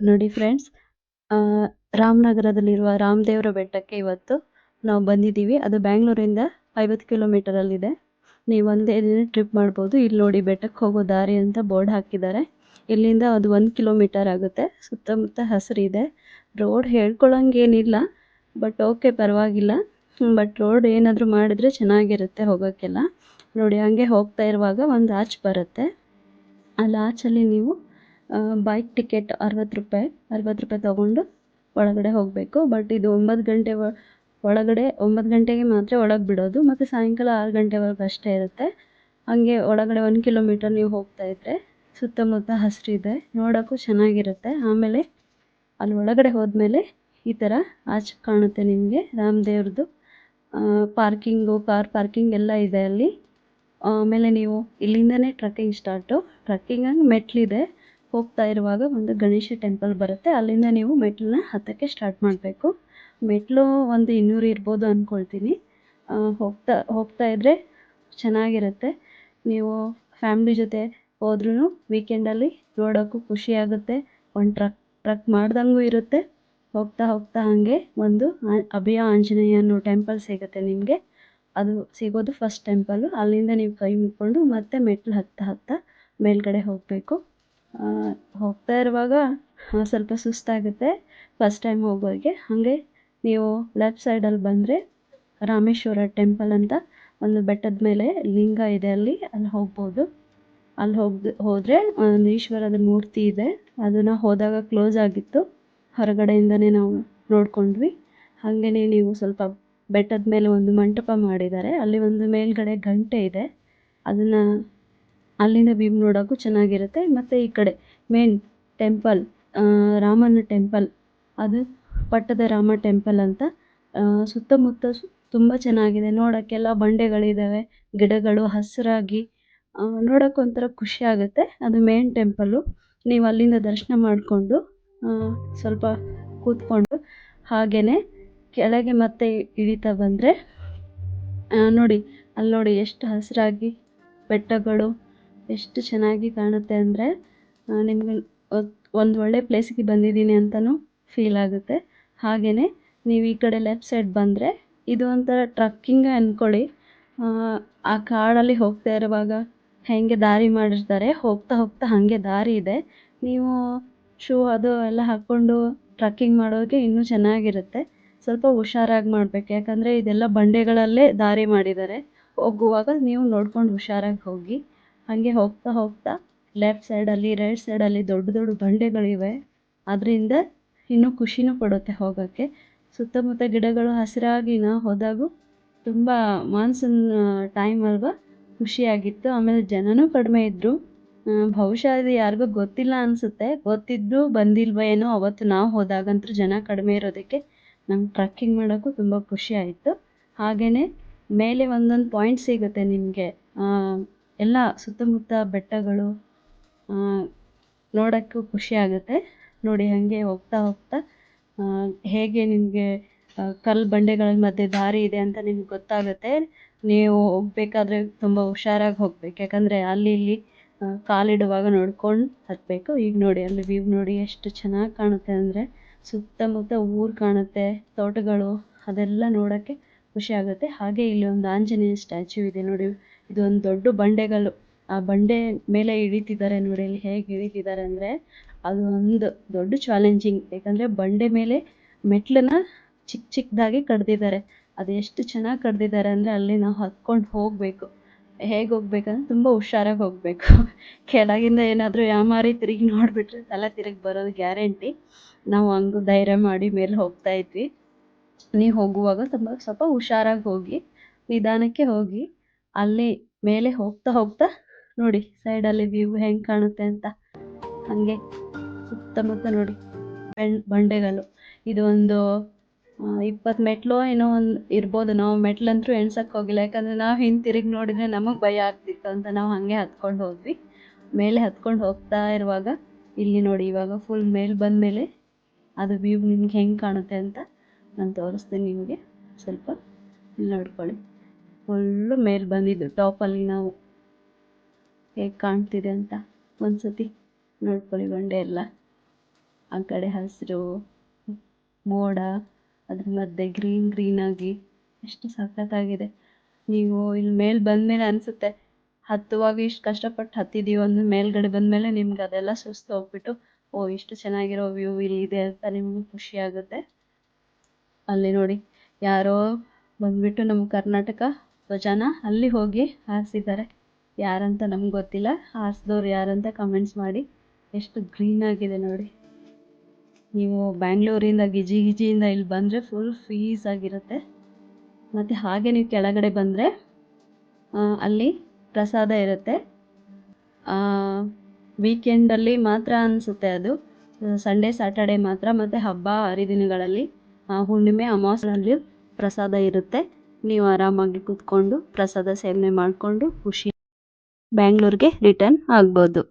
ನೋಡಿ ಫ್ರೆಂಡ್ಸ್, ಆ, ರಾಮನಗರದಲ್ಲಿರುವ ರಾಮದೇವರ ಬೆಟ್ಟಕ್ಕೆ ಇವತ್ತು ನಾವು ಬಂದಿದ್ದೀವಿ. ಅದು ಬ್ಯಾಂಗ್ಳೂರಿಂದ 50 ಕಿಲೋಮೀಟರಲ್ಲಿದೆ. ನೀವು ಒಂದೇ ದಿನ ಟ್ರಿಪ್ ಮಾಡ್ಬೋದು. ಇಲ್ಲಿ ನೋಡಿ, ಬೆಟ್ಟಕ್ಕೆ ಹೋಗೋ ದಾರಿ ಅಂತ ಬೋರ್ಡ್ ಹಾಕಿದ್ದಾರೆ. ಇಲ್ಲಿಂದ ಅದು 1 ಕಿಲೋಮೀಟರ್ ಆಗುತ್ತೆ. ಸುತ್ತಮುತ್ತ ಹಸಿರಿದೆ. ರೋಡ್ ಹೇಳ್ಕೊಳಂಗೇನಿಲ್ಲ, ಬಟ್ ಓಕೆ, ಪರವಾಗಿಲ್ಲ. ಬಟ್ ರೋಡ್ ಏನಾದರೂ ಮಾಡಿದ್ರೆ ಚೆನ್ನಾಗಿರುತ್ತೆ ಹೋಗೋಕ್ಕೆಲ್ಲ. ನೋಡಿ, ಹಂಗೆ ಹೋಗ್ತಾ ಇರುವಾಗ ಒಂದು ಆಚ್ ಬರುತ್ತೆ. ಆ ಲಾಚಲ್ಲಿ ನೀವು ಬೈಕ್ ಟಿಕೆಟ್ 60 ರೂಪಾಯಿ ತೊಗೊಂಡು ಒಳಗಡೆ ಹೋಗಬೇಕು. ಬಟ್ ಇದು 9 ಗಂಟೆ ಒಳಗಡೆ 9 ಗಂಟೆಗೆ ಮಾತ್ರ ಒಳಗೆ ಬಿಡೋದು, ಮತ್ತು ಸಾಯಂಕಾಲ 6 ಗಂಟೆವರೆಗೂ ಅಷ್ಟೇ ಇರುತ್ತೆ. ಹಾಗೆ ಒಳಗಡೆ 1 ಕಿಲೋಮೀಟರ್ ನೀವು ಹೋಗ್ತಾ ಇದ್ದರೆ ಸುತ್ತಮುತ್ತ ಹಸಿರಿದೆ, ನೋಡೋಕ್ಕೂ ಚೆನ್ನಾಗಿರುತ್ತೆ. ಆಮೇಲೆ ಅಲ್ಲಿ ಒಳಗಡೆ ಹೋದ್ಮೇಲೆ ಈ ಥರ ಆಚೆ ಕಾಣುತ್ತೆ ನಿಮಗೆ ರಾಮದೇವ್ರದ್ದು. ಪಾರ್ಕಿಂಗು, ಕಾರ್ ಪಾರ್ಕಿಂಗ್ ಎಲ್ಲ ಇದೆ ಅಲ್ಲಿ. ಆಮೇಲೆ ನೀವು ಇಲ್ಲಿಂದನೇ ಟ್ರಕ್ಕಿಂಗ್ ಸ್ಟಾರ್ಟು. ಟ್ರಕ್ಕಿಂಗ್ ಮೆಟ್ಲಿದೆ. ಹೋಗ್ತಾ ಇರುವಾಗ ಒಂದು ಗಣೇಶ ಟೆಂಪಲ್ ಬರುತ್ತೆ. ಅಲ್ಲಿಂದ ನೀವು ಮೆಟ್ಲನ್ನ ಹತ್ತಕ್ಕೆ ಸ್ಟಾರ್ಟ್ ಮಾಡಬೇಕು. ಮೆಟ್ಲು ಒಂದು 200 ಇರ್ಬೋದು ಅಂದ್ಕೊಳ್ತೀನಿ. ಹೋಗ್ತಾ ಇದ್ದರೆ ಚೆನ್ನಾಗಿರುತ್ತೆ. ನೀವು ಫ್ಯಾಮ್ಲಿ ಜೊತೆ ಹೋದ್ರೂ ವೀಕೆಂಡಲ್ಲಿ ನೋಡೋಕ್ಕೂ ಖುಷಿಯಾಗುತ್ತೆ. ಒಂದು ಟ್ರಕ್ ಮಾಡ್ದಂಗೂ ಇರುತ್ತೆ. ಹೋಗ್ತಾ ಹಾಗೆ ಒಂದು ಅಭಯ ಆಂಜನೇಯ ಅನ್ನೋ ಟೆಂಪಲ್ ಸಿಗುತ್ತೆ ನಿಮಗೆ. ಅದು ಸಿಗೋದು ಫಸ್ಟ್ ಟೆಂಪಲ್ಲು. ಅಲ್ಲಿಂದ ನೀವು ಕೈ ಮುಕ್ಕೊಂಡು ಮತ್ತೆ ಮೆಟ್ಲು ಹತ್ತಾ ಮೇಲ್ಗಡೆ ಹೋಗಬೇಕು. ಹೋಗ್ತಾ ಇರುವಾಗ ಸ್ವಲ್ಪ ಸುಸ್ತಾಗುತ್ತೆ ಫಸ್ಟ್ ಟೈಮ್ ಹೋಗೋರಿಗೆ. ಹಾಗೆ ನೀವು ಲೆಫ್ಟ್ ಸೈಡಲ್ಲಿ ಬಂದರೆ ರಾಮೇಶ್ವರ ಟೆಂಪಲ್ ಅಂತ ಒಂದು ಬೆಟ್ಟದ ಮೇಲೆ ಲಿಂಗ ಇದೆ, ಅಲ್ಲಿ ಹೋಗ್ಬೋದು. ಅಲ್ಲಿ ಹೋದರೆ ಒಂದು ಈಶ್ವರದ ಮೂರ್ತಿ ಇದೆ. ಅದನ್ನು ಹೋದಾಗ ಕ್ಲೋಸ್ ಆಗಿತ್ತು, ಹೊರಗಡೆಯಿಂದನೇ ನಾವು ನೋಡ್ಕೊಂಡ್ವಿ. ಹಾಗೆಯೇ ನೀವು ಸ್ವಲ್ಪ ಬೆಟ್ಟದ ಮೇಲೆ ಒಂದು ಮಂಟಪ ಮಾಡಿದ್ದಾರೆ, ಅಲ್ಲಿ ಒಂದು ಮೇಲ್ಗಡೆ ಗಂಟೆ ಇದೆ. ಅದನ್ನು ಅಲ್ಲಿಂದ ವ್ಯೂ ನೋಡೋಕ್ಕೂ ಚೆನ್ನಾಗಿರುತ್ತೆ. ಮತ್ತು ಈ ಕಡೆ ಮೇನ್ ಟೆಂಪಲ್, ರಾಮನ ಟೆಂಪಲ್, ಅದು ಪಟ್ಟದ ರಾಮ ಟೆಂಪಲ್ ಅಂತ. ಸುತ್ತಮುತ್ತ ತುಂಬ ಚೆನ್ನಾಗಿದೆ. ನೋಡೋಕ್ಕೆಲ್ಲ ಬಂಡೆಗಳಿದ್ದಾವೆ, ಗಿಡಗಳು ಹಸಿರಾಗಿ, ನೋಡೋಕೆ ಒಂಥರ ಖುಷಿ ಆಗುತ್ತೆ. ಅದು ಮೇನ್ ಟೆಂಪಲ್ಲು. ನೀವು ಅಲ್ಲಿಂದ ದರ್ಶನ ಮಾಡಿಕೊಂಡು ಸ್ವಲ್ಪ ಕೂತ್ಕೊಂಡು ಹಾಗೆಯೇ ಕೆಳಗೆ ಮತ್ತೆ ಇಳಿತಾ ಬಂದರೆ ನೋಡಿ, ಅಲ್ಲಿ ನೋಡಿ ಎಷ್ಟು ಹಸಿರಾಗಿ ಬೆಟ್ಟಗಳು ಎಷ್ಟು ಚೆನ್ನಾಗಿ ಕಾಣುತ್ತೆ ಅಂದರೆ ನಿಮಗೆ ಒಂದು ಒಳ್ಳೆ ಪ್ಲೇಸಿಗೆ ಬಂದಿದ್ದೀನಿ ಅಂತಲೂ ಫೀಲ್ ಆಗುತ್ತೆ. ಹಾಗೆಯೇ ನೀವು ಈ ಕಡೆ ಲೆಫ್ಟ್ ಸೈಡ್ ಬಂದರೆ ಇದು ಒಂಥರ ಟ್ರಕ್ಕಿಂಗ್ ಅಂದ್ಕೊಳ್ಳಿ. ಆ ಕಾಡಲ್ಲಿ ಹೋಗ್ತಾ ಇರುವಾಗ ಹೇಗೆ ದಾರಿ ಮಾಡಿರ್ತಾರೆ, ಹೋಗ್ತಾ ಹಾಗೆ ದಾರಿ ಇದೆ. ನೀವು ಶೂ ಅದು ಎಲ್ಲ ಹಾಕ್ಕೊಂಡು ಟ್ರಕ್ಕಿಂಗ್ ಮಾಡೋಕ್ಕೆ ಇನ್ನೂ ಚೆನ್ನಾಗಿರುತ್ತೆ. ಸ್ವಲ್ಪ ಹುಷಾರಾಗಿ ಮಾಡಬೇಕು, ಯಾಕಂದರೆ ಇದೆಲ್ಲ ಬಂಡೆಗಳಲ್ಲೇ ದಾರಿ ಮಾಡಿದ್ದಾರೆ. ಹೋಗುವಾಗ ನೀವು ನೋಡ್ಕೊಂಡು ಹುಷಾರಾಗಿ ಹೋಗಿ. ಹಾಗೆ ಹೋಗ್ತಾ ಲೆಫ್ಟ್ ಸೈಡಲ್ಲಿ, ರೈಟ್ ಸೈಡಲ್ಲಿ ದೊಡ್ಡ ಬಂಡೆಗಳಿವೆ. ಅದರಿಂದ ಇನ್ನೂ ಖುಷಿನೂ ಪಡುತ್ತೆ ಹೋಗೋಕ್ಕೆ. ಸುತ್ತಮುತ್ತ ಗಿಡಗಳು ಹಸಿರಾಗಿ ನಾವು ಹೋದಾಗೂ ತುಂಬ ಮಾನ್ಸೂನ್ ಟೈಮ್ ಅಲ್ವಾ, ಖುಷಿಯಾಗಿತ್ತು. ಆಮೇಲೆ ಜನನೂ ಕಡಿಮೆ ಇದ್ದರು. ಬಹುಶಃ ಇದು ಯಾರಿಗೂ ಗೊತ್ತಿಲ್ಲ ಅನಿಸುತ್ತೆ, ಗೊತ್ತಿದ್ದು ಬಂದಿಲ್ವ ಏನೋ. ಅವತ್ತು ನಾವು ಹೋದಾಗಂತೂ ಜನ ಕಡಿಮೆ ಇರೋದಕ್ಕೆ ನಮ್ಗೆ ಟ್ರಕ್ಕಿಂಗ್ ಮಾಡೋಕ್ಕೂ ತುಂಬ ಖುಷಿ ಆಯಿತು. ಹಾಗೆಯೇ ಮೇಲೆ ಒಂದೊಂದು ಪಾಯಿಂಟ್ ಸಿಗುತ್ತೆ ನಿಮಗೆ, ಎಲ್ಲ ಸುತ್ತಮುತ್ತ ಬೆಟ್ಟಗಳು, ನೋಡೋಕ್ಕೂ ಖುಷಿ ಆಗುತ್ತೆ. ನೋಡಿ, ಹಾಗೆ ಹೋಗ್ತಾ ಹೇಗೆ ನಿಮಗೆ ಕಲ್ಲು ಬಂಡೆಗಳ ಮಧ್ಯೆ ದಾರಿ ಇದೆ ಅಂತ ನಿಮ್ಗೆ ಗೊತ್ತಾಗುತ್ತೆ. ನೀವು ಹೋಗ್ಬೇಕಾದ್ರೆ ತುಂಬ ಹುಷಾರಾಗಿ ಹೋಗ್ಬೇಕು, ಯಾಕಂದರೆ ಅಲ್ಲಿ ಇಲ್ಲಿ ಕಾಲಿಡುವಾಗ ನೋಡ್ಕೊಂಡು ಹತ್ತಬೇಕು. ಈಗ ನೋಡಿ, ಅಲ್ಲಿ ವ್ಯೂ ನೋಡಿ ಎಷ್ಟು ಚೆನ್ನಾಗಿ ಕಾಣುತ್ತೆ ಅಂದರೆ, ಸುತ್ತಮುತ್ತ ಊರು ಕಾಣುತ್ತೆ, ತೋಟಗಳು, ಅದೆಲ್ಲ ನೋಡೋಕ್ಕೆ ಖುಷಿ ಆಗುತ್ತೆ. ಹಾಗೆ ಇಲ್ಲಿ ಒಂದು ಆಂಜನೇಯ ಸ್ಟ್ಯಾಚ್ಯೂ ಇದೆ ನೋಡಿ. ಇದು ಒಂದು ದೊಡ್ಡ ಬಂಡೆಗಳು, ಆ ಬಂಡೆ ಮೇಲೆ ಇಳಿತಿದ್ದಾರೆ ನೋಡಿ. ಇಲ್ಲಿ ಹೇಗೆ ಇಳಿತಿದ್ದಾರೆ ಅಂದರೆ ಅದು ಒಂದು ದೊಡ್ಡ ಚಾಲೆಂಜಿಂಗ್, ಯಾಕಂದರೆ ಬಂಡೆ ಮೇಲೆ ಮೆಟ್ಲನ್ನ ಚಿಕ್ಕದಾಗಿ ಕಡ್ದಿದ್ದಾರೆ. ಅದು ಎಷ್ಟು ಚೆನ್ನಾಗಿ ಕಡ್ದಿದ್ದಾರೆ ಅಂದರೆ ಅಲ್ಲಿ ನಾವು ಹತ್ಕೊಂಡು ಹೋಗಬೇಕು. ಹೇಗೆ ಹೋಗ್ಬೇಕಂದ್ರೆ ತುಂಬ ಹುಷಾರಾಗಿ ಹೋಗಬೇಕು. ಕೆಳಗಿಂದ ಏನಾದರೂ ಯಾಮಾರಿ ತಿರುಗಿ ನೋಡಿಬಿಟ್ರೆ ತಲೆ ತಿರುಗಿ ಬರೋದು ಗ್ಯಾರಂಟಿ. ನಾವು ಹಂಗೆ ಧೈರ್ಯ ಮಾಡಿ ಮೇಲೆ ಹೋಗ್ತಾ ಇದ್ವಿ. ನೀವು ಹೋಗುವಾಗ ಸ್ವಲ್ಪ ಹುಷಾರಾಗಿ ಹೋಗಿ, ನಿಧಾನಕ್ಕೆ ಹೋಗಿ. ಅಲ್ಲಿ ಮೇಲೆ ಹೋಗ್ತಾ ನೋಡಿ ಸೈಡಲ್ಲಿ ವ್ಯೂ ಹೆಂಗೆ ಕಾಣುತ್ತೆ ಅಂತ. ಹಾಗೆ ಸುತ್ತಮುತ್ತ ನೋಡಿ ಬಂಡೆಗಳು. ಇದು ಒಂದು 20 ಮೆಟ್ಲು ಏನೋ ಒಂದು ಇರ್ಬೋದು. ನಾವು ಮೆಟ್ಲಂತೂ ಎಣ್ಸಕ್ಕೆ ಹೋಗಿಲ್ಲ, ಯಾಕಂದರೆ ನಾವು ಹಿಂತಿರುಗಿ ನೋಡಿದರೆ ನಮಗೆ ಭಯ ಆಗ್ತಿತ್ತು ಅಂತ ನಾವು ಹಾಗೆ ಹತ್ಕೊಂಡು ಹೋದ್ವಿ. ಮೇಲೆ ಹತ್ಕೊಂಡು ಹೋಗ್ತಾ ಇರುವಾಗ ಇಲ್ಲಿ ನೋಡಿ, ಇವಾಗ ಫುಲ್ ಮೇಲೆ ಬಂದಮೇಲೆ ಅದು ವ್ಯೂ ನಿಮ್ಗೆ ಹೆಂಗೆ ಕಾಣುತ್ತೆ ಅಂತ ನಾನು ತೋರಿಸ್ತೀನಿ ನಿಮಗೆ. ಸ್ವಲ್ಪ ನೋಡ್ಕೊಳ್ಳಿ. ಫುಲ್ಲು ಮೇಲೆ ಬಂದಿದ್ದು ಟಾಪಲ್ಲಿ ನಾವು ಹೇಗೆ ಕಾಣ್ತಿದೆ ಅಂತ ಒಂದು ಸತಿ ನೋಡ್ಕೊಳ್ಳಿ ಬಂಡೆ ಎಲ್ಲ. ಆ ಕಡೆ ಹಸಿರು ಮೋಡ ಅದ್ರ ಮಧ್ಯೆ ಗ್ರೀನ್ ಆಗಿ ಎಷ್ಟು ಸಖತ್ತಾಗಿದೆ. ನೀವು ಇಲ್ಲಿ ಮೇಲೆ ಬಂದಮೇಲೆ ಅನಿಸುತ್ತೆ, ಹತ್ತುವಾಗ ಇಷ್ಟು ಕಷ್ಟಪಟ್ಟು ಹತ್ತಿದ್ದೀವಿ ಅಂದ ಮೇಲ್ಗಡೆ ಬಂದಮೇಲೆ ನಿಮ್ಗೆ ಅದೆಲ್ಲ ಸುಸ್ತು ಹೋಗ್ಬಿಟ್ಟು ಓ ಇಷ್ಟು ಚೆನ್ನಾಗಿರೋ ವ್ಯೂ ಇಲ್ಲಿದೆ ಅಂತ ನಿಮ್ಗೆ ಖುಷಿ ಆಗುತ್ತೆ. ಅಲ್ಲಿ ನೋಡಿ ಯಾರೋ ಬಂದ್ಬಿಟ್ಟು ನಮ್ಮ ಕರ್ನಾಟಕ ಧ್ವಜನ ಅಲ್ಲಿ ಹೋಗಿ ಹಾರಿಸಿದ್ದಾರೆ. ಯಾರಂತ ನಮ್ಗೆ ಗೊತ್ತಿಲ್ಲ, ಹಾರಿಸಿದವ್ರು ಯಾರಂತ ಕಮೆಂಟ್ಸ್ ಮಾಡಿ. ಎಷ್ಟು ಗ್ರೀನ್ ಆಗಿದೆ ನೋಡಿ. ನೀವು ಬ್ಯಾಂಗ್ಳೂರಿಂದ ಗಿಜಿಯಿಂದ ಇಲ್ಲಿ ಬಂದರೆ ಫುಲ್ ಫೀಸ್ ಆಗಿರುತ್ತೆ. ಮತ್ತು ಹಾಗೆ ನೀವು ಕೆಳಗಡೆ ಬಂದರೆ ಅಲ್ಲಿ ಪ್ರಸಾದ ಇರುತ್ತೆ. ವೀಕೆಂಡಲ್ಲಿ ಮಾತ್ರ ಅನಿಸುತ್ತೆ ಅದು, ಸಂಡೇ ಸ್ಯಾಟರ್ಡೆ ಮಾತ್ರ. ಮತ್ತು ಹಬ್ಬ ಹರಿದಿನಗಳಲ್ಲಿ ಹುಣ್ಣಿಮೆ ಅಮಾವಾಸ್ಯೆಯಲ್ಲಿ ಪ್ರಸಾದ ಇರುತ್ತೆ. ನೀವು ಆರಾಮಾಗಿ ಕೂತ್ಕೊಂಡು ಪ್ರಸಾದ ಸೇವನೆ ಮಾಡಿಕೊಂಡು ಖುಷಿ ಬ್ಯಾಂಗ್ಳೂರಿಗೆ ರಿಟರ್ನ್ ಆಗ್ಬೋದು.